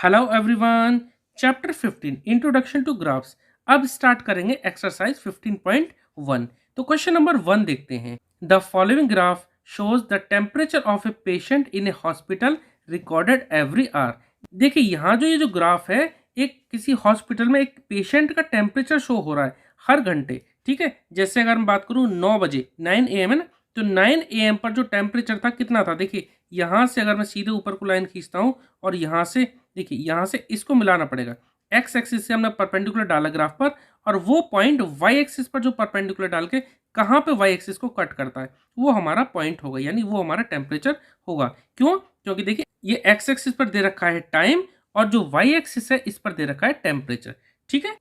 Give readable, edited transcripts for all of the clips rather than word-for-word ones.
Hello everyone. Chapter 15 introduction to graphs. अब start करेंगे exercise 15.1। तो क्वेश्चन नंबर 1 देखते हैं। The following graph shows the temperature of a patient in a hospital recorded every hour. देखिए यहाँ जो ये जो ग्राफ है, एक किसी हॉस्पिटल में एक पेशेंट का टेम्परेचर शो हो रहा है हर घंटे। ठीक है, जैसे अगर मैं बात करूँ 9 बजे 9 AM है ना, तो 9 AM पर जो टेम्परेचर था कितना था। देखिए यहाँ से अगर मैं सीधे ऊपर को लाइन खींचता हूँ और यहाँ से देखिए यहाँ से इसको मिलाना पड़ेगा। एक्स एक्सिस से हमने परपेंडिकुलर डाला ग्राफ पर, और वो पॉइंट वाई एक्सिस पर जो परपेंडिकुलर डाल के कहाँ पे वाई एक्सिस को कट करता है वो हमारा पॉइंट होगा, यानी वो हमारा टेम्परेचर होगा। क्यों? क्योंकि देखिए ये एक्स एक्सिस पर दे रखा है टाइम और जो वाई एक्सिस है इस पर दे रखा है टेम्परेचर। ठीक है,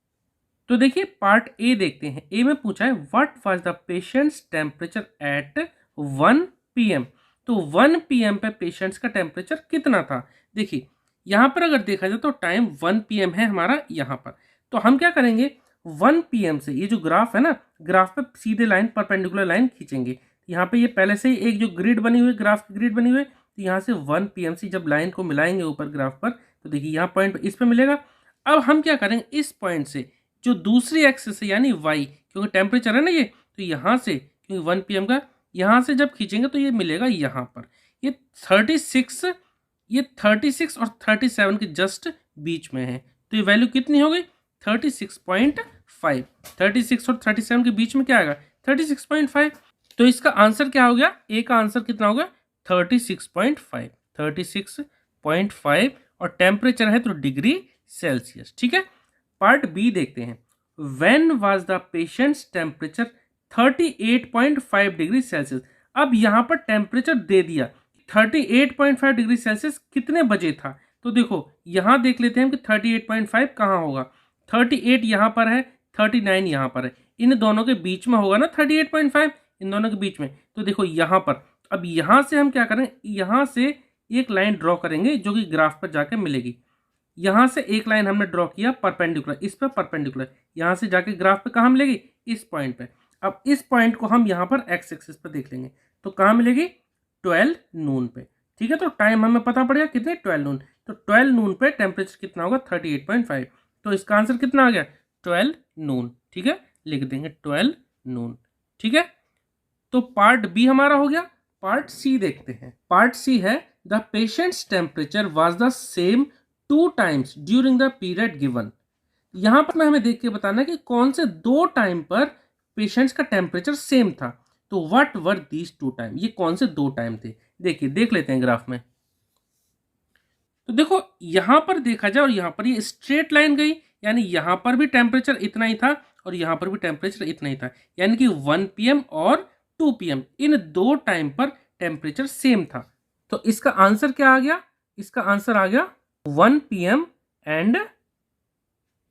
तो देखिए पार्ट ए देखते हैं। ए में पूछा है what was the patients temperature at 1 PM। तो 1 PM पे पेशेंट्स का टेम्परेचर कितना था। देखिए यहाँ पर अगर देखा जाए तो टाइम 1 PM है हमारा यहाँ पर। तो हम क्या करेंगे, 1 PM से ये जो ग्राफ है ना, ग्राफ पे सीधे लाइन परपेंडिकुलर लाइन खींचेंगे। यहाँ पे ये पहले से ही एक जो ग्रिड बनी हुई, ग्राफ की ग्रिड बनी हुई है, तो यहाँ से 1 PM से जब लाइन को मिलाएंगे ऊपर ग्राफ पर, तो देखिए यहाँ पॉइंट इस पर मिलेगा। अब हम क्या करेंगे, इस पॉइंट से जो दूसरी एक्सिस है यानी वाई, क्योंकि टेम्परेचर है ना ये, तो यहाँ से क्योंकि 1 PM का यहाँ से जब खींचेंगे तो ये मिलेगा यहाँ पर। ये 36 ये 36 और 37 के जस्ट बीच में है, तो ये वैल्यू कितनी हो गई 36.5। 36 और 37 के बीच में क्या आएगा 36.5। तो इसका आंसर क्या हो गया, ए का आंसर कितना होगा 36.5। 36.5 और टेम्परेचर है तो डिग्री सेल्सियस। ठीक है, पार्ट बी देखते हैं। When was the patients temperature 38.5 degree Celsius. अब यहाँ पर टेम्परेचर दे दिया 38.5 डिग्री सेल्सियस कितने बजे था। तो देखो यहाँ देख लेते हैं कि 38.5 कहाँ होगा। 38 यहाँ पर है, 39 यहाँ पर है, इन दोनों के बीच में होगा ना 38.5, इन दोनों के बीच में। तो देखो यहाँ पर अब यहाँ से हम क्या करेंगे, यहाँ से एक लाइन ड्रॉ करेंगे जो कि ग्राफ पर जाके मिलेगी। यहाँ से एक लाइन हमने ड्रॉ किया परपेंडिकुलर, इस पर परपेंडिकुलर, यहाँ से जाके ग्राफ पे कहाँ मिलेगी, इस पॉइंट पे। अब इस पॉइंट को हम यहाँ पर एक्स एक्सिस पे देख लेंगे तो कहाँ मिलेगी 12 नून पे। ठीक है, तो टाइम हमें पता पड़ेगा कितने 12 नून। तो 12 नून पे टेम्परेचर कितना होगा 38.5। तो इसका आंसर कितना आ गया 12 नून। ठीक है, लिख देंगे 12 नून। ठीक है, तो पार्ट बी हमारा हो गया। पार्ट सी देखते हैं। पार्ट सी है the patients temperature was the same 2 times during the period given. यहां पर हमें देख के बताना है कि कौन से 2 टाइम पर पेशेंट्स का टेम्परेचर सेम था। तो व्हाट वर दीज 2 टाइम, ये कौन से 2 टाइम थे। देखिए देख लेते हैं ग्राफ में। तो देखो यहां पर देखा जाए और यहां पर ये स्ट्रेट लाइन गई, यानी यहां पर भी टेम्परेचर इतना ही था और यहां पर भी टेम्परेचर इतना ही था, यानी कि 1 PM और 2 PM इन 2 टाइम पर टेम्परेचर सेम था। तो इसका आंसर क्या आ गया, इसका आंसर आ गया 1 PM and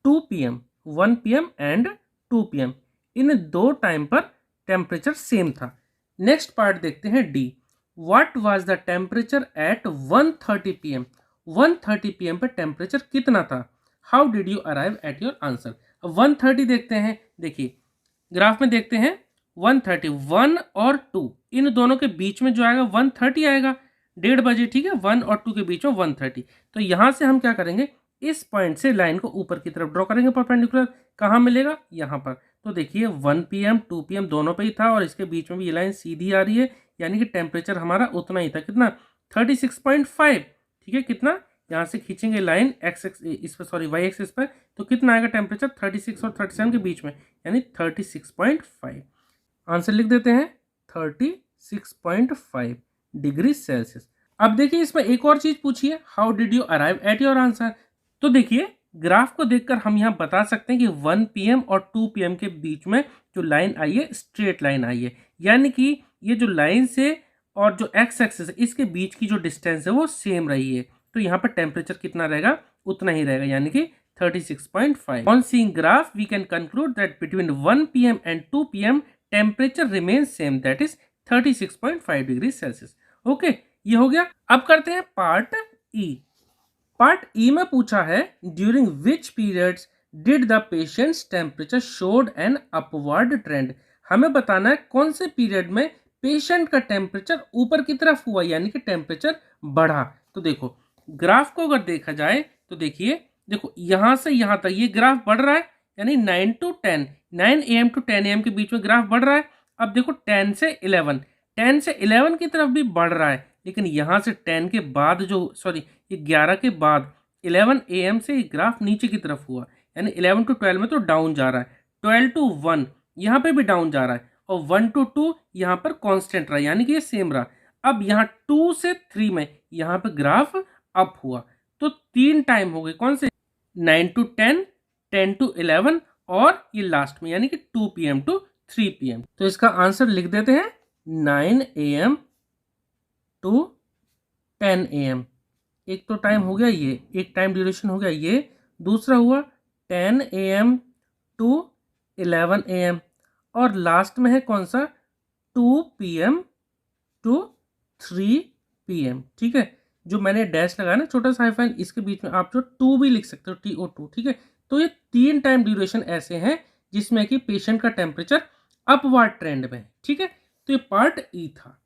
2 PM। 1 PM and 2 PM in 2 time पर टेम्परेचर सेम था। नेक्स्ट पार्ट देखते हैं D. What was the temperature at 1:30 PM। 1:30 PM पे टेम्परेचर कितना था। How did you arrive at your answer. अब 1:30 देखते हैं। देखिए ग्राफ में देखते हैं 1:30, 1 और 2 इन दोनों के बीच में जो आएगा 1:30 आएगा, 1:30 बजे। ठीक है, 1 और 2 के बीच में 1:30। तो यहाँ से हम क्या करेंगे, इस पॉइंट से लाइन को ऊपर की तरफ ड्रॉ करेंगे परपेंडिकुलर। कहाँ मिलेगा, यहाँ पर। तो देखिए 1 PM 2 PM दोनों पे ही था और इसके बीच में भी ये लाइन सीधी आ रही है, यानी कि टेम्परेचर हमारा उतना ही था। कितना 36.5। ठीक है, कितना यहाँ से खींचेंगे लाइन एक्स एक्स इस पर, सॉरी वाई एक्सिस पर, तो कितना आएगा टेम्परेचर 36 और 37 के बीच में, यानी 36.5। आंसर लिख देते हैं 36.5 डिग्री सेल्सियस। अब देखिए इसमें एक और चीज पूछी है, how did you arrive at your answer. तो देखिए ग्राफ को देखकर हम यहाँ बता सकते हैं कि 1 PM और 2 PM के बीच में जो लाइन आई है स्ट्रेट लाइन आई है, यानी कि ये जो लाइन से और जो एक्स एक्सिस है इसके बीच की जो डिस्टेंस है वो सेम रही है। तो यहाँ पर टेम्परेचर कितना रहेगा, उतना ही रहेगा, यानी कि 36.5। On seeing graph we can conclude that between 1 PM and 2 PM temperature remain same, that is 36.5 degree Celsius. Okay, ये हो गया। अब करते हैं पार्ट ई। पार्ट ई में पूछा है during which periods did the patients temperature showed an upward trend. हमें बताना है कौन से पीरियड में पेशेंट का टेम्परेचर ऊपर की तरफ हुआ, यानी कि टेम्परेचर बढ़ा। तो देखो ग्राफ को अगर देखा जाए तो देखिए, देखो यहाँ से यहाँ तक ये ग्राफ बढ़ रहा है, यानी 9 to 10, 9 AM to 10 AM के बीच में ग्राफ बढ़ रहा है। अब देखो 10 से 11, 10 से 11 की तरफ भी बढ़ रहा है, लेकिन यहाँ से 10 के बाद जो सॉरी ये 11 के बाद 11 AM से ग्राफ नीचे की तरफ हुआ, यानी 11 to 12 में तो डाउन जा रहा है, 12 to 1 यहाँ पे भी डाउन जा रहा है, और 1 to 2 यहाँ पर कांस्टेंट रहा, यानी कि ये सेम रहा। अब यहाँ 2 से 3 में यहाँ पे ग्राफ अप हुआ, तो 3 टाइम हो गए, कौन से, 9 to 10, 10 to 11 और ये लास्ट में यानी कि 2 PM to 3 PM। तो इसका आंसर लिख देते हैं 9 AM to 10 AM। एक तो टाइम हो गया ये, एक टाइम ड्यूरेशन हो गया ये, दूसरा हुआ 10 AM to 11 AM, और लास्ट में है कौन सा, 2 PM to 3 PM। ठीक है, जो मैंने डैश लगाया ना छोटा सा हाइफन, इसके बीच में आप जो 2 भी लिख सकते हो, TO2। ठीक है, तो ये 3 टाइम ड्यूरेशन ऐसे हैं जिसमें कि पेशेंट का टेम्परेचर अपवर्ड ट्रेंड में है। ठीक है, तो ये पार्ट ई था।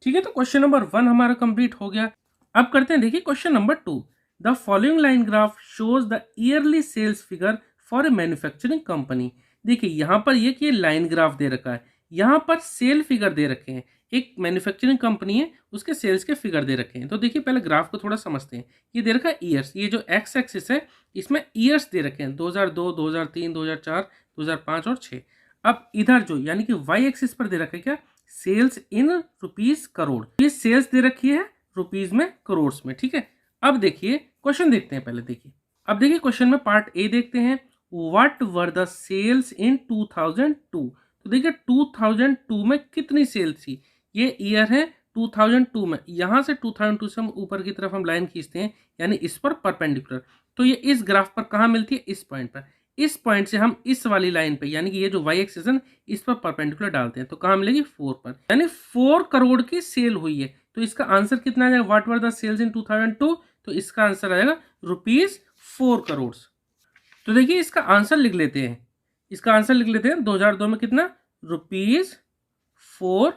ठीक है, तो क्वेश्चन नंबर 1 हमारा कंप्लीट हो गया। अब करते हैं, देखिए question number 2। The following line graph shows the yearly sales figure for a manufacturing company. देखिए यहाँ पर ये कि लाइन ग्राफ दे रखा है, यहाँ पर सेल फिगर दे रखे हैं, एक मैन्युफैक्चरिंग कंपनी है उसके सेल्स के फिगर दे रखे हैं। तो देखिए पहले ग्राफ को थोड़ा समझते हैं। ये दे रखा है ईयर्स, ये जो एक्स एक्सिस है इसमें ईयर्स दे रखे हैं, 2002, 2003, 2004, 2005 और 6। अब इधर जो यानी कि वाई एक्सिस पर दे रखा है क्या, सेल्स इन रुपीज करोड़, ये सेल्स दे रखी है रुपीज में, करोड़ में। ठीक है, अब देखिए क्वेश्चन देखते हैं पहले। देखिए अब देखिए क्वेश्चन में पार्ट ए देखते हैं, what were the sales in 2002। तो देखिए 2002 में कितनी सेल थी, ये ईयर है 2002 में, यहाँ से 2002 से हम ऊपर की तरफ हम लाइन खींचते हैं, यानी इस पर परपेंडिकुलर। तो ये इस ग्राफ पर कहाँ मिलती है, इस पॉइंट पर। इस पॉइंट से हम इस वाली लाइन पे, यानी कि ये जो वाई एक्सिस है इस पर परपेंडिकुलर डालते हैं, तो कहाँ मिलेगी, 4 पर, यानी 4 करोड़ की सेल हुई है। तो इसका आंसर कितना आ जाएगा, what were the sales in 2002, तो इसका आंसर आ जाएगा रुपीज 4 करोड़। तो देखिए इसका आंसर लिख लेते हैं, इसका आंसर लिख लेते हैं 2002 में कितना, रुपीज 4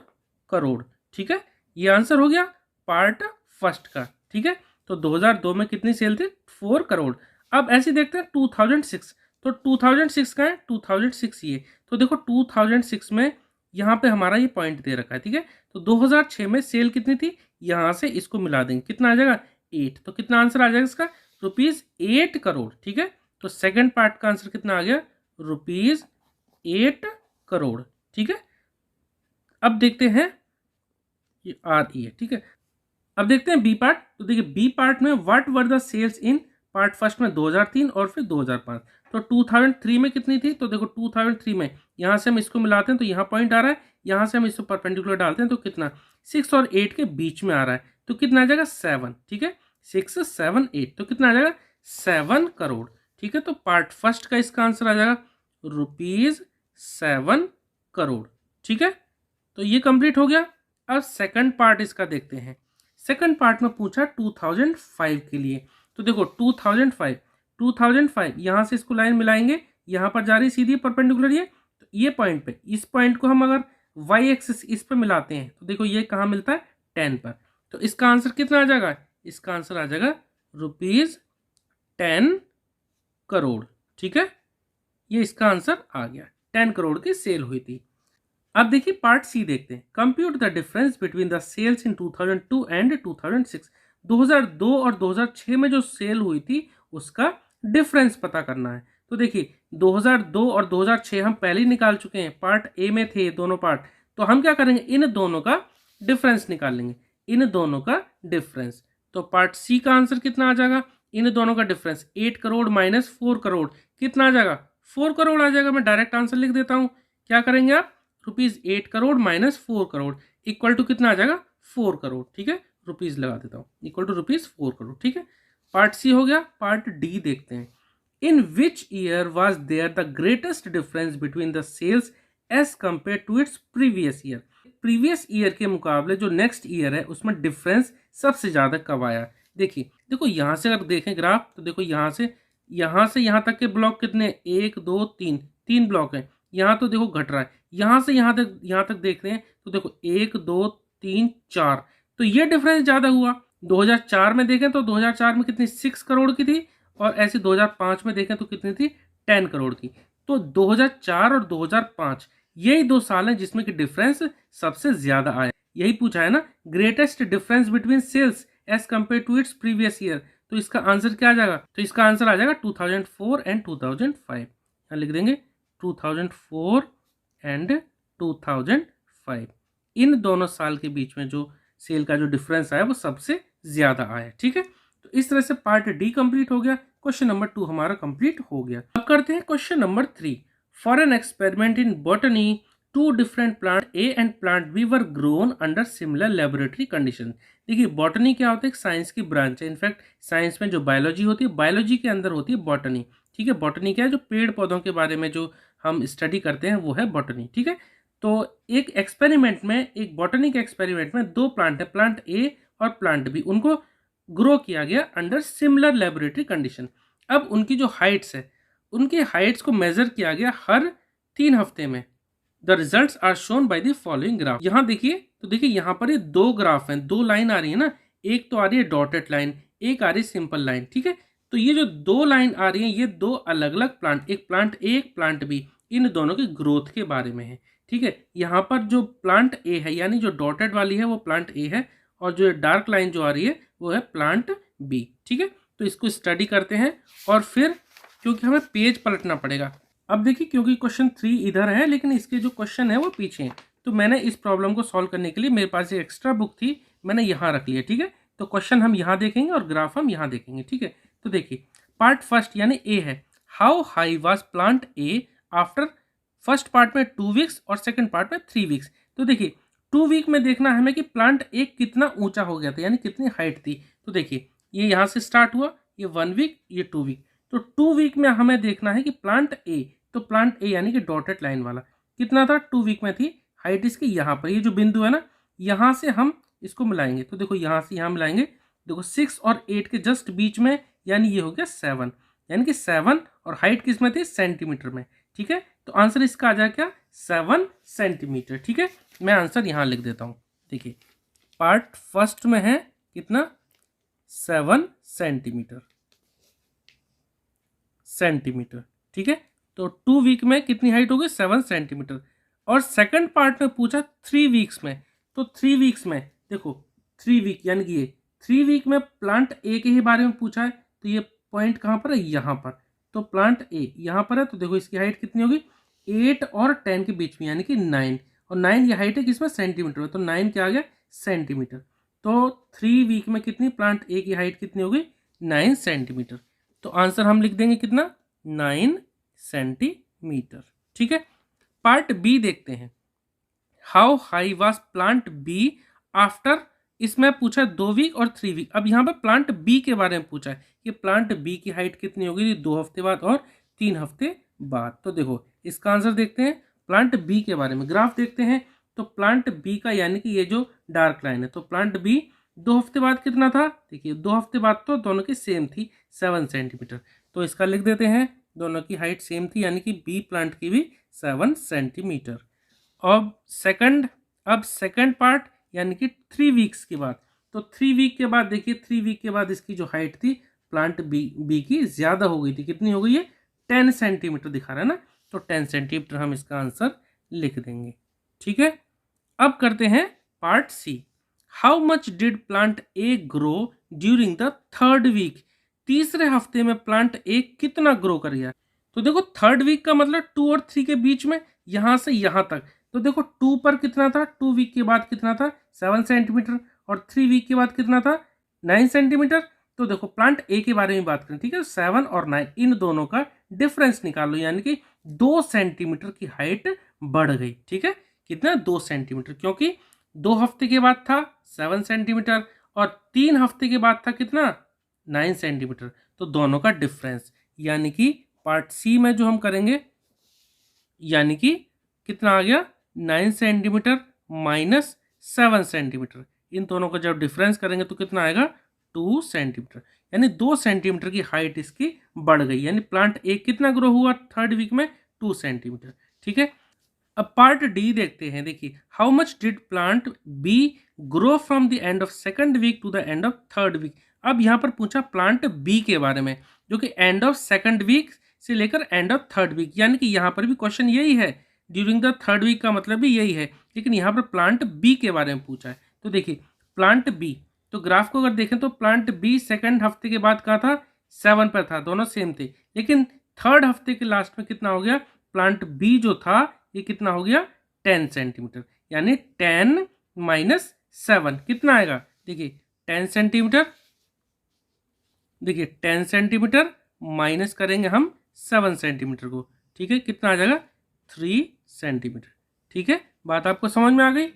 करोड़। ठीक है, ये आंसर हो गया पार्ट फर्स्ट का। ठीक है, तो 2002 में कितनी सेल थी, 4 करोड़। अब ऐसे देखते हैं 2006, तो 2006 का है, 2006 ये, तो देखो 2006 में यहाँ पे हमारा ये पॉइंट दे रखा है। ठीक है, तो 2006 में सेल कितनी थी, यहाँ से इसको मिला देंगे, कितना आ जाएगा, 8। तो कितना आंसर आ जाएगा इसका, रुपीज 8 करोड़। ठीक है, तो सेकंड पार्ट का आंसर कितना आ गया, रुपीज 8 करोड़। ठीक है, अब देखते हैं ये आर ई है। ठीक है, अब देखते हैं बी पार्ट। तो देखिए बी पार्ट में what were the sales in part first में 2003 और फिर 2005। तो 2003 में कितनी थी, तो देखो 2003 में यहाँ से हम इसको मिलाते हैं तो यहाँ पॉइंट आ रहा है, यहाँ से हम इसको परपेंडिकुलर डालते हैं तो कितना, 6 और 8 के बीच में आ रहा है, तो कितना आ जाएगा, 7। ठीक है, 6, 7, 8, तो कितना आ जाएगा, 7 करोड़। ठीक है, तो पार्ट फर्स्ट का इसका आंसर आ जाएगा रुपीज 7 करोड़। ठीक है, तो ये कंप्लीट हो गया। अब सेकंड पार्ट इसका देखते हैं। सेकंड पार्ट में पूछा 2005 के लिए, तो देखो 2005 यहाँ से इसको लाइन मिलाएंगे, यहाँ पर जा रही सीधी परपेंडिकुलर ये, तो ये पॉइंट पे, इस पॉइंट को हम अगर वाई एक्सिस इस पे मिलाते हैं तो देखो ये कहाँ मिलता है, 10 पर। तो इसका आंसर कितना आ जाएगा, इसका आंसर आ जाएगा रुपीज 10 करोड़। ठीक है, ये इसका आंसर आ गया, 10 करोड़ की सेल हुई थी। अब देखिए पार्ट सी देखते हैं, compute the difference between the sales in 2002 and 2006। 2002 और 2006 में जो सेल हुई थी उसका डिफरेंस पता करना है। तो देखिए 2002 और 2006 हम पहले ही निकाल चुके हैं, पार्ट ए में थे दोनों पार्ट, तो हम क्या करेंगे, इन दोनों का डिफरेंस निकाल लेंगे, इन दोनों का डिफरेंस। तो पार्ट सी का आंसर कितना आ जाएगा, इन दोनों का डिफरेंस 8 करोड़ माइनस 4 करोड़, कितना आ जाएगा, 4 करोड़ आ जाएगा। मैं डायरेक्ट आंसर लिख देता हूँ, क्या करेंगे आप, rupees 8 crore minus 4 crore equal to कितना आ जाएगा, 4 करोड़। ठीक है, रुपीज लगा देता हूँ, इक्वल टू रुपीज 4 करोड़। ठीक है, पार्ट सी हो गया। पार्ट डी देखते हैं, in which year was there the greatest difference between the sales as compare to its previous year. Previous year के मुकाबले जो नेक्स्ट ईयर है उसमें डिफरेंस सबसे ज्यादा कब आया। देखिए देखो यहाँ से अगर देखें ग्राफ, तो देखो यहाँ से यहाँ तक के ब्लॉक कितने, 1 2 3 ब्लॉक हैं। यहाँ तो देखो घट रहा है, यहाँ से यहाँ तक देख रहे हैं तो देखो 1 2 3 4, तो ये डिफरेंस ज्यादा हुआ। 2004 में देखें तो 2004 में कितनी 6 करोड़ की थी, और ऐसे 2005 में देखें तो कितनी थी, 10 करोड़ थी। तो 2004 और 2005 यही 2 साल हैं जिसमें कि डिफरेंस सबसे ज्यादा आया। यही पूछा है ना, greatest difference between sales as compare to its previous year. तो इसका आंसर क्या आ जाएगा, तो इसका आंसर आ जाएगा 2004 एंड 2005। यहाँ लिख देंगे 2004 एंड 2005। इन दोनों साल के बीच में जो सेल का जो डिफरेंस आया वो सबसे ज्यादा आया। ठीक है, तो इस तरह से पार्ट डी कंप्लीट हो गया। क्वेश्चन नंबर 2 हमारा कंप्लीट हो गया। अब करते हैं question number 3। For an experiment in botany, 2 different plant A and plant B were grown under similar laboratory condition. देखिए बॉटनी क्या होता है, एक साइंस की ब्रांच है। इनफैक्ट साइंस में जो बायोलॉजी होती है, बायोलॉजी के अंदर होती है बॉटनी। ठीक है, बॉटनी क्या है, जो पेड़ पौधों के बारे में जो हम स्टडी करते हैं वो है बॉटनी। ठीक है, तो एक एक्सपेरिमेंट में, एक बॉटनी के एक्सपेरिमेंट में 2 प्लांट है, प्लांट ए और प्लांट बी, उनको ग्रो किया गया अंडर सिमिलर लेबोरेटरी कंडीशन। अब उनकी जो हाइट्स है, उनकी हाइट्स को मेजर किया गया हर 3 हफ्ते में। The results are shown by the following graph. यहाँ देखिए, तो देखिए यहाँ पर ये 2 ग्राफ हैं, 2 लाइन आ रही है ना, एक तो आ रही है डॉटेड लाइन, एक आ रही है सिंपल लाइन। ठीक है, तो ये जो 2 लाइन आ रही है ये 2 अलग अलग प्लांट, एक प्लांट ए एक प्लांट बी, इन दोनों की ग्रोथ के बारे में है। ठीक है, यहाँ पर जो प्लांट ए है यानी जो डॉटेड वाली है वो प्लांट ए है, और जो डार्क लाइन जो आ रही है वो है प्लांट बी। ठीक है, तो इसको स्टडी करते हैं और फिर क्योंकि हमें पेज पलटना पड़ेगा। अब देखिए, क्योंकि क्वेश्चन 3 इधर है लेकिन इसके जो क्वेश्चन है वो पीछे हैं, तो मैंने इस प्रॉब्लम को सॉल्व करने के लिए मेरे पास एक एक्स्ट्रा बुक थी, मैंने यहाँ रख लिया। ठीक है, तो क्वेश्चन हम यहाँ देखेंगे और ग्राफ हम यहाँ देखेंगे। ठीक है, तो देखिए पार्ट फर्स्ट यानी ए है, how high was plant A after, first part में 2 वीक्स और सेकंड पार्ट में 3 वीक्स। तो देखिए 2 वीक में देखना है हमें कि प्लांट ए कितना ऊंचा हो गया था, यानी कितनी हाइट थी। तो देखिए ये यहाँ से स्टार्ट हुआ, ये 1 वीक, ये 2 वीक, तो 2 वीक में हमें देखना है कि प्लांट ए, तो प्लांट ए यानी कि डॉटेड लाइन वाला कितना था, 2 वीक में थी हाइट इसकी यहाँ पर, ये जो बिंदु है ना यहाँ से हम इसको मिलाएंगे। तो देखो यहाँ से यहाँ मिलाएंगे, देखो 6 और 8 के जस्ट बीच में, यानी ये हो गया 7, यानी कि 7 और हाइट किस में थी, सेंटीमीटर में। ठीक है, तो आंसर इसका आ जाएगा क्या, 7 सेंटीमीटर। ठीक है, मैं आंसर यहाँ लिख देता हूँ। देखिए पार्ट फर्स्ट में है कितना, 7 सेंटीमीटर, सेंटीमीटर। ठीक है, तो 2 वीक में कितनी हाइट होगी, 7 सेंटीमीटर। और सेकंड पार्ट में पूछा 3 वीक्स में, तो 3 वीक्स में देखो 3 वीक यानी कि ये 3 वीक में प्लांट ए के ही बारे में पूछा है, तो ये पॉइंट कहाँ पर है, यहाँ पर। तो प्लांट ए यहाँ पर है, तो देखो इसकी हाइट कितनी होगी, 8 और 10 के बीच में, यानी कि 9, और 9 ये हाइट है किसमें, सेंटीमीटर में, तो 9 क्या आ गया, सेंटीमीटर। तो 3 वीक में कितनी, प्लांट ए की हाइट कितनी होगी, 9 सेंटीमीटर। तो आंसर हम लिख देंगे कितना, 9 सेंटीमीटर। ठीक है, पार्ट बी देखते हैं, how high was plant B after, इसमें पूछा 2 वीक और 3 वीक। अब यहाँ पर प्लांट बी के बारे में पूछा है कि प्लांट बी की हाइट कितनी होगी, 2 हफ्ते बाद और 3 हफ्ते बाद। तो देखो इसका आंसर देखते हैं, प्लांट बी के बारे में ग्राफ देखते हैं। तो प्लांट बी का यानी कि ये जो डार्क लाइन है, तो प्लांट बी 2 हफ्ते बाद कितना था, देखिए 2 हफ्ते बाद तो दोनों की सेम थी, 7 सेंटीमीटर। तो इसका लिख देते हैं, दोनों की हाइट सेम थी, यानी कि बी प्लांट की भी 7 सेंटीमीटर। अब सेकंड पार्ट यानी कि 3 वीक्स के बाद, तो 3 वीक के बाद देखिए, 3 वीक के बाद इसकी जो हाइट थी प्लांट बी की ज़्यादा हो गई थी, कितनी हो गई है, 10 सेंटीमीटर दिखा रहा है ना, तो 10 सेंटीमीटर हम इसका आंसर लिख देंगे। ठीक है, अब करते हैं part C, how much did plant A grow during the 3rd week, तीसरे हफ्ते में प्लांट ए कितना ग्रो कर गया। तो देखो 3rd वीक का मतलब 2 और 3 के बीच में, यहाँ से यहाँ तक, तो देखो 2 पर कितना था, 2 वीक के बाद कितना था, 7 सेंटीमीटर, और 3 वीक के बाद कितना था, 9 सेंटीमीटर। तो देखो प्लांट ए के बारे में बात करें, ठीक है, 7 और 9 इन दोनों का डिफरेंस निकाल लो, यानी कि 2 सेंटीमीटर की हाइट बढ़ गई। ठीक है, कितना, 2 सेंटीमीटर, क्योंकि 2 हफ्ते के बाद था 7 सेंटीमीटर और 3 हफ्ते के बाद था कितना, 9 सेंटीमीटर। तो दोनों का डिफरेंस, यानी कि पार्ट सी में जो हम करेंगे, यानी कि कितना आ गया, 9 सेंटीमीटर माइनस 7 सेंटीमीटर, इन दोनों का जब डिफरेंस करेंगे तो कितना आएगा, 2 सेंटीमीटर, यानी 2 सेंटीमीटर की हाइट इसकी बढ़ गई, यानी प्लांट ए कितना ग्रो हुआ 3rd वीक में, 2 सेंटीमीटर। ठीक है, अब पार्ट डी देखते हैं। देखिए, how much did plant B grow from the end of 2nd week to the end of 3rd week. अब यहाँ पर पूछा प्लांट बी के बारे में, जो कि एंड ऑफ सेकंड वीक से लेकर एंड ऑफ थर्ड वीक, यानी कि यहाँ पर भी क्वेश्चन यही है, ड्यूरिंग द थर्ड वीक का मतलब भी यही है, लेकिन यहाँ पर प्लांट बी के बारे में पूछा है। तो देखिए प्लांट बी, तो ग्राफ को अगर देखें तो प्लांट बी सेकंड हफ्ते के बाद कहाँ था, 7 पर था, दोनों सेम थे, लेकिन थर्ड हफ्ते के लास्ट में कितना हो गया, प्लांट बी जो था ये कितना हो गया 10 सेंटीमीटर, यानी 10 माइनस 7 कितना आएगा, देखिए 10 सेंटीमीटर, देखिए 10 सेंटीमीटर माइनस करेंगे हम 7 सेंटीमीटर को, ठीक है, कितना आ जाएगा 3 सेंटीमीटर। ठीक है, बात आपको समझ में आ गई।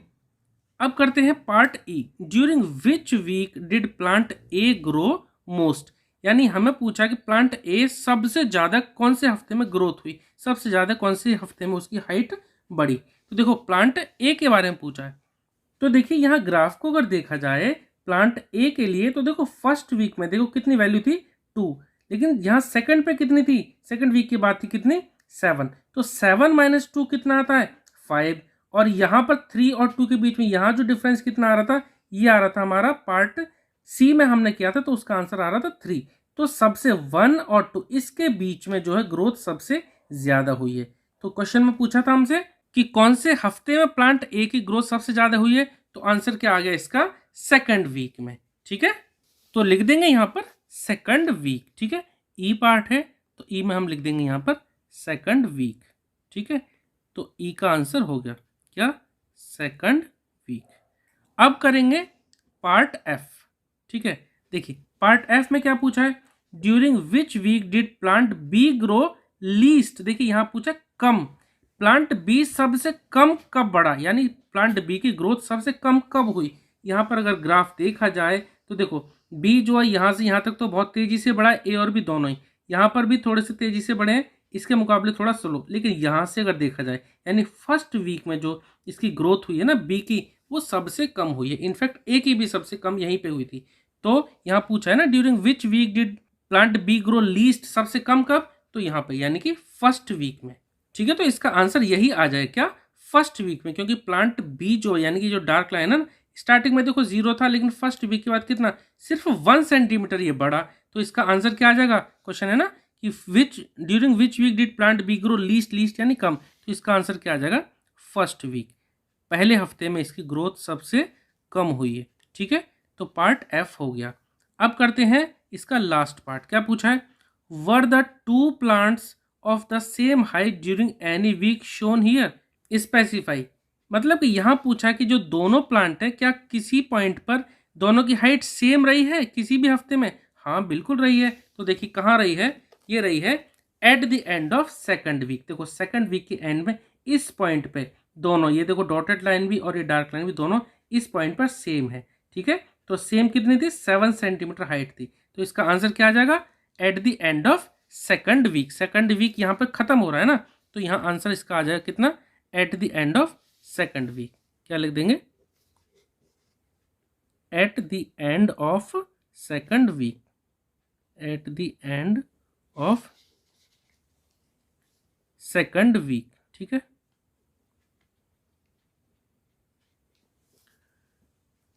अब करते हैं part E, during which week did plant A grow most, यानी हमें पूछा कि प्लांट ए सबसे ज्यादा कौन से हफ्ते में ग्रोथ हुई, सबसे ज्यादा कौन से हफ्ते में उसकी हाइट बढ़ी। तो देखो प्लांट ए के बारे में पूछा है, तो देखिए यहाँ ग्राफ को अगर देखा जाए प्लांट ए के लिए, तो देखो फर्स्ट वीक में देखो कितनी वैल्यू थी 2, लेकिन यहाँ सेकंड पे कितनी थी, सेकंड वीक की बात थी कितनी 7, तो 7 माइनस 2 कितना आता है 5, और यहाँ पर 3 और 2 के बीच में यहाँ जो डिफरेंस कितना आ रहा था, ये आ रहा था हमारा पार्ट सी में हमने किया था, तो उसका आंसर आ रहा था 3। तो सबसे 1 और 2 इसके बीच में जो है ग्रोथ सबसे ज्यादा हुई है। तो क्वेश्चन में पूछा था हमसे कि कौन से हफ्ते में प्लांट ए की ग्रोथ सबसे ज्यादा हुई है, तो आंसर क्या आ गया इसका सेकंड वीक में। ठीक है, तो लिख देंगे यहाँ पर सेकंड वीक। ठीक है, ई पार्ट है तो ई में हम लिख देंगे यहाँ पर सेकंड वीक। ठीक है, तो ई का आंसर हो गया क्या, सेकंड वीक। अब करेंगे पार्ट एफ। ठीक है, देखिए पार्ट एफ में क्या पूछा है, during which week did plant B grow least, देखिए यहाँ पूछा कम, प्लांट बी सबसे कम कब बढ़ा, यानी प्लांट बी की ग्रोथ सबसे कम कब हुई। यहाँ पर अगर ग्राफ देखा जाए तो देखो बी जो है यहाँ से यहाँ तक तो बहुत तेजी से बढ़ा है, ए और बी दोनों ही, यहाँ पर भी थोड़े से तेजी से बढ़े हैं, इसके मुकाबले थोड़ा स्लो, लेकिन यहाँ से अगर देखा जाए यानी फर्स्ट वीक में जो इसकी ग्रोथ हुई है ना बी की, वो सबसे कम हुई है, इनफैक्ट ए की भी सबसे कम यहीं पे हुई थी। तो यहाँ पूछा है ना during which week did plant B grow least, सबसे कम कब, तो यहाँ पे यानी कि फर्स्ट वीक में। ठीक है, तो इसका आंसर यही आ जाए क्या, फर्स्ट वीक में, क्योंकि प्लांट बी जो यानी कि जो डार्क लाइन है ना, स्टार्टिंग में देखो 0 था, लेकिन फर्स्ट वीक के बाद कितना, सिर्फ 1 सेंटीमीटर ये बढ़ा। तो इसका आंसर क्या आ जाएगा, क्वेश्चन है ना कि which during which week did plant B grow least, least यानी कम, तो इसका आंसर क्या आ जाएगा फर्स्ट वीक, पहले हफ्ते में इसकी ग्रोथ सबसे कम हुई है। ठीक है, तो पार्ट एफ हो गया। अब करते हैं इसका लास्ट पार्ट, क्या पूछा है, were the 2 plants of the same height during any week shown here, specify, मतलब कि यहाँ पूछा कि जो दोनों प्लांट है क्या किसी पॉइंट पर दोनों की हाइट सेम रही है किसी भी हफ्ते में, हाँ बिल्कुल रही है। तो देखिए कहाँ रही है, ये रही है at the end of second week, देखो सेकंड वीक के एंड में इस पॉइंट पे दोनों, ये देखो डॉटेड लाइन भी और ये डार्क लाइन भी दोनों इस पॉइंट पर सेम है। ठीक है, तो सेम कितनी थी 7 सेंटीमीटर हाइट थी, तो इसका आंसर क्या आ जाएगा at the end of second week, second week यहाँ पर खत्म हो रहा है ना, तो यहाँ आंसर इसका आ जाएगा कितना at the end of second week, क्या लिख देंगे at the end of second week, at the end of second week. ठीक है,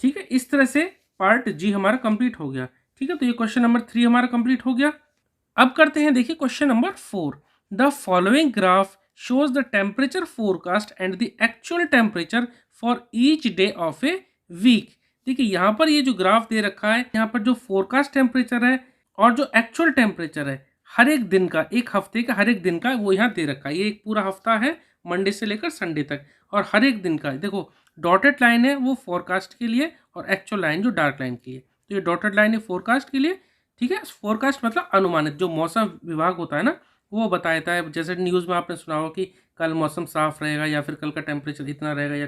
ठीक है, इस तरह से पार्ट जी हमारा कंप्लीट हो गया। ठीक है, तो ये क्वेश्चन नंबर 3 हमारा कंप्लीट हो गया। अब करते हैं देखिए question number 4, the following graph shows the temperature forecast and the actual temperature for each day of a week। देखिए यहाँ पर ये जो ग्राफ दे रखा है, यहाँ पर जो फोरकास्ट टेम्परेचर है और जो एक्चुअल टेम्परेचर है हर एक दिन का, एक हफ्ते का हर एक दिन का, वो यहाँ दे रखा है। ये एक पूरा हफ्ता है मंडे से लेकर संडे तक, और हर एक दिन का देखो डॉटेड लाइन है वो फोरकास्ट के लिए और एक्चुअल लाइन जो डार्क लाइन के लिए, तो ये डॉटेड लाइन है फोरकास्ट के लिए। ठीक है, फोरकास्ट मतलब अनुमानित, जो मौसम विभाग होता है ना वो बताता है, जैसे न्यूज़ में आपने सुना हो कि कल मौसम साफ रहेगा या फिर कल का टेम्परेचर इतना रहेगा या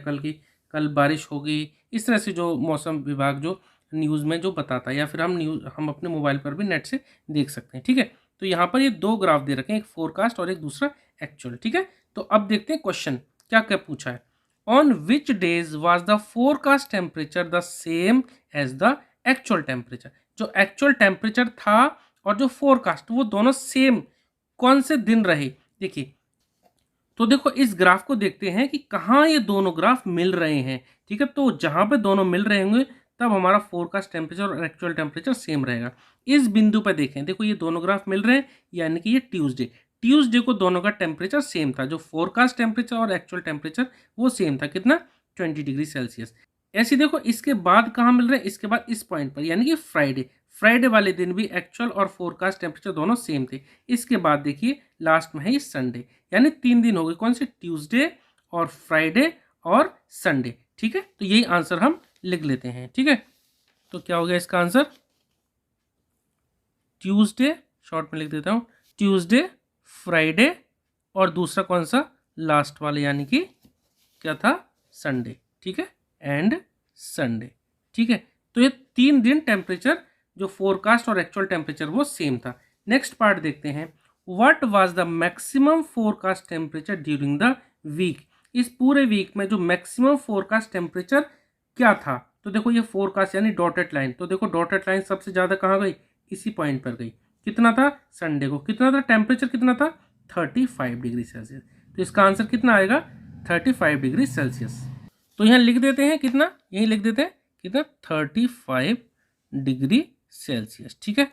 कल बारिश होगी, इस तरह से जो मौसम विभाग जो न्यूज़ में जो बताता है, या फिर हम अपने मोबाइल पर भी नेट से देख सकते हैं। ठीक है, तो यहाँ पर ये 2 ग्राफ दे रखे हैं, एक फोरकास्ट और एक दूसरा एक्चुअल। ठीक है, तो अब देखते हैं क्वेश्चन क्या क्या पूछा है, on which days was the forecast temperature the same as the actual temperature, जो एक्चुअल टेम्परेचर था और जो फोरकास्ट वो दोनों सेम कौन से दिन रहे। देखिए तो देखो इस ग्राफ को देखते हैं कि कहाँ ये दोनों ग्राफ मिल रहे हैं। ठीक है, तो जहाँ पे दोनों मिल रहे होंगे तब हमारा फोरकास्ट टेम्परेचर और एक्चुअल टेम्परेचर सेम रहेगा। इस बिंदु पर देखें, देखो ये दोनों ग्राफ मिल रहे हैं, यानी कि ये ट्यूसडे को दोनों का टेम्परेचर सेम था, जो फोरकास्ट टेम्परेचर और एक्चुअल टेम्परेचर वो सेम था, कितना 20 डिग्री सेल्सियस। ऐसे देखो इसके बाद कहाँ मिल रहे हैं, इसके बाद इस पॉइंट पर, यानी कि फ्राइडे वाले दिन भी एक्चुअल और फोरकास्ट टेम्परेचर दोनों सेम थे। इसके बाद देखिए लास्ट में है ये संडे, यानी 3 दिन हो गए, कौन से, ट्यूसडे और फ्राइडे और संडे। ठीक है, तो यही आंसर हम लिख लेते हैं। ठीक है, तो क्या हो गया इसका आंसर, ट्यूसडे, शॉर्ट में लिख देता हूँ, ट्यूसडे, फ्राइडे और दूसरा कौन सा, लास्ट वाले, यानी कि क्या था, संडे। ठीक है, एंड संडे। ठीक है, तो ये 3 दिन टेम्परेचर जो फोरकास्ट और एक्चुअल टेम्परेचर वो सेम था। नेक्स्ट पार्ट देखते हैं, what was the maximum forecast temperature during the week. इस पूरे वीक में जो मैक्सिमम फोरकास्ट टेम्परेचर क्या था, तो देखो ये फोरकास्ट यानी डॉटेड लाइन, तो देखो डॉटेड लाइन सबसे ज़्यादा कहाँ गई, इसी पॉइंट पर गई। कितना था, संडे को कितना था, टेम्परेचर कितना था, 35 डिग्री सेल्सियस। तो इसका आंसर कितना आएगा, 35 डिग्री सेल्सियस। तो यहाँ लिख देते हैं कितना, यही लिख देते हैं कितना, 35 डिग्री सेल्सियस। ठीक है,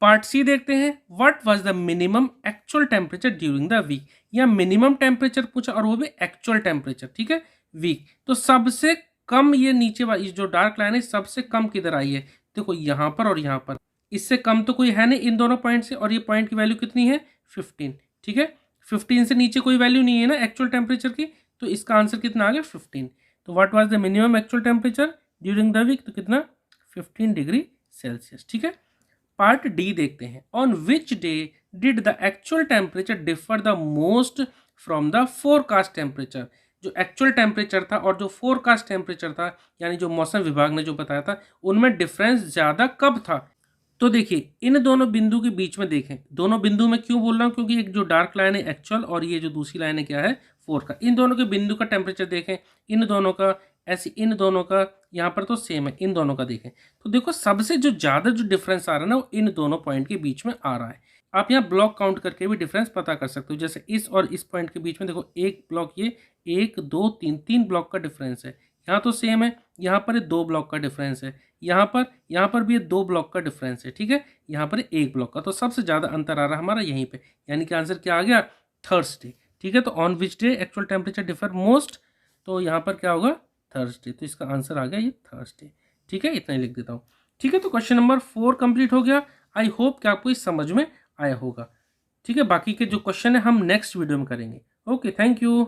पार्ट सी देखते हैं, what was the minimum actual temperature during the week. यहाँ मिनिमम टेम्परेचर पूछा और वो भी एक्चुअल टेम्परेचर। ठीक है, वीक, तो सबसे कम ये नीचे वाली जो डार्क लाइन है सबसे कम किधर आई है, देखो यहाँ पर और यहाँ पर, इससे कम तो कोई है नहीं इन दोनों पॉइंट से, और ये पॉइंट की वैल्यू कितनी है, 15। ठीक है, 15 से नीचे कोई वैल्यू नहीं है ना एक्चुअल टेम्परेचर की, तो इसका आंसर कितना आ गया, 15। तो what was the minimum actual temperature during the week, तो कितना, 15 डिग्री सेल्सियस। ठीक है, पार्ट डी देखते हैं, on which day did the actual temperature differ the most from the forecast temperature. जो एक्चुअल टेम्परेचर था और जो फोरकास्ट टेम्परेचर था, यानी जो मौसम विभाग ने जो बताया था, उनमें डिफरेंस ज़्यादा कब था। तो देखिए इन दोनों बिंदु के बीच में देखें, दोनों बिंदु में क्यों बोल रहा हूँ, क्योंकि एक जो डार्क लाइन है एक्चुअल और ये जो दूसरी लाइन है क्या है, फोर का, इन दोनों के बिंदु का टेम्परेचर देखें, इन दोनों का, ऐसे इन दोनों का, यहाँ पर तो सेम है, इन दोनों का देखें, तो देखो सबसे जो ज़्यादा जो डिफरेंस आ रहा है ना वो इन दोनों पॉइंट के बीच में आ रहा है। आप यहाँ ब्लॉक काउंट करके भी डिफरेंस पता कर सकते हो, जैसे इस और इस पॉइंट के बीच में देखो एक ब्लॉक, ये 1 2 3 3 ब्लॉक का डिफरेंस है, यहाँ तो सेम है, यहाँ पर 2 ब्लॉक का डिफरेंस है, यहाँ पर भी ये 2 ब्लॉक का डिफरेंस है। ठीक है, यहाँ पर 1 ब्लॉक का, तो सबसे ज़्यादा अंतर आ रहा है हमारा यहीं पे, यानी कि आंसर क्या आ गया, थर्सडे। ठीक है, तो on which day actual temperature differ most, तो यहाँ पर क्या होगा, थर्सडे, तो इसका आंसर आ गया ये थर्सडे। ठीक है, इतना ही लिख देता हूँ। ठीक है, तो क्वेश्चन नंबर 4 कंप्लीट हो गया। आई होप कि आपको इस समझ में आया होगा। ठीक है, बाकी के जो क्वेश्चन है हम नेक्स्ट वीडियो में करेंगे। Okay, thank you.